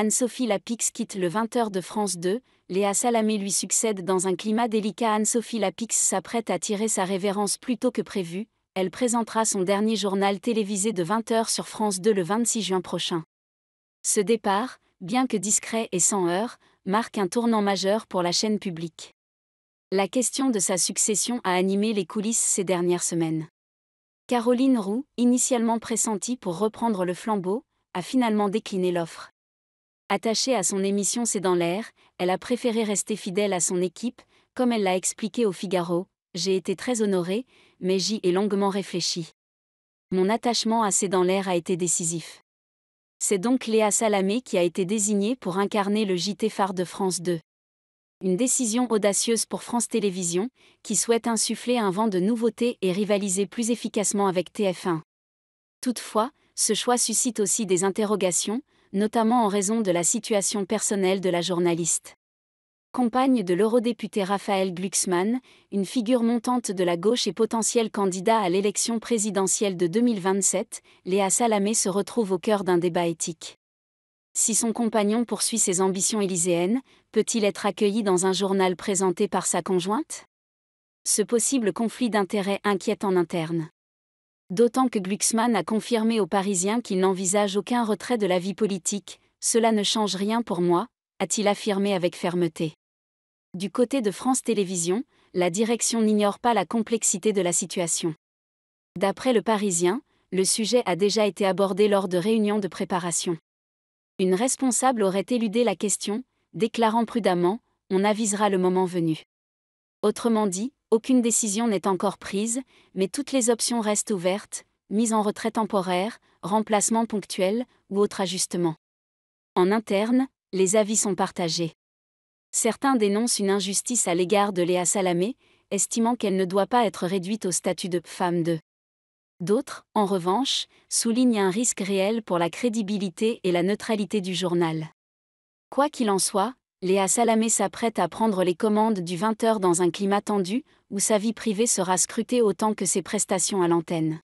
Anne-Sophie Lapix quitte le 20h de France 2, Léa Salamé lui succède dans un climat délicat. Anne-Sophie Lapix s'apprête à tirer sa révérence plus tôt que prévu, elle présentera son dernier journal télévisé de 20h sur France 2 le 26 juin prochain. Ce départ, bien que discret et sans heurts, marque un tournant majeur pour la chaîne publique. La question de sa succession a animé les coulisses ces dernières semaines. Caroline Roux, initialement pressentie pour reprendre le flambeau, a finalement décliné l'offre. Attachée à son émission C'est dans l'air, elle a préféré rester fidèle à son équipe, comme elle l'a expliqué au Figaro. « J'ai été très honorée, mais j'y ai longuement réfléchi. Mon attachement à C'est dans l'air a été décisif. » C'est donc Léa Salamé qui a été désignée pour incarner le JT phare de France 2. Une décision audacieuse pour France Télévisions, qui souhaite insuffler un vent de nouveautés et rivaliser plus efficacement avec TF1. Toutefois, ce choix suscite aussi des interrogations, notamment en raison de la situation personnelle de la journaliste. Compagne de l'eurodéputé Raphaël Glucksmann, une figure montante de la gauche et potentiel candidat à l'élection présidentielle de 2027, Léa Salamé se retrouve au cœur d'un débat éthique. Si son compagnon poursuit ses ambitions élyséennes, peut-il être accueilli dans un journal présenté par sa conjointe ? Ce possible conflit d'intérêts inquiète en interne. D'autant que Glucksmann a confirmé aux Parisiens qu'il n'envisage aucun retrait de la vie politique. « Cela ne change rien pour moi », a-t-il affirmé avec fermeté. Du côté de France Télévisions, la direction n'ignore pas la complexité de la situation. D'après Le Parisien, le sujet a déjà été abordé lors de réunions de préparation. Une responsable aurait éludé la question, déclarant prudemment « On avisera le moment venu ». Autrement dit, aucune décision n'est encore prise, mais toutes les options restent ouvertes, mise en retrait temporaire, remplacement ponctuel ou autre ajustement. En interne, les avis sont partagés. Certains dénoncent une injustice à l'égard de Léa Salamé, estimant qu'elle ne doit pas être réduite au statut de femme de. D'autres, en revanche, soulignent un risque réel pour la crédibilité et la neutralité du journal. Quoi qu'il en soit, Léa Salamé s'apprête à prendre les commandes du 20h dans un climat tendu, où sa vie privée sera scrutée autant que ses prestations à l'antenne.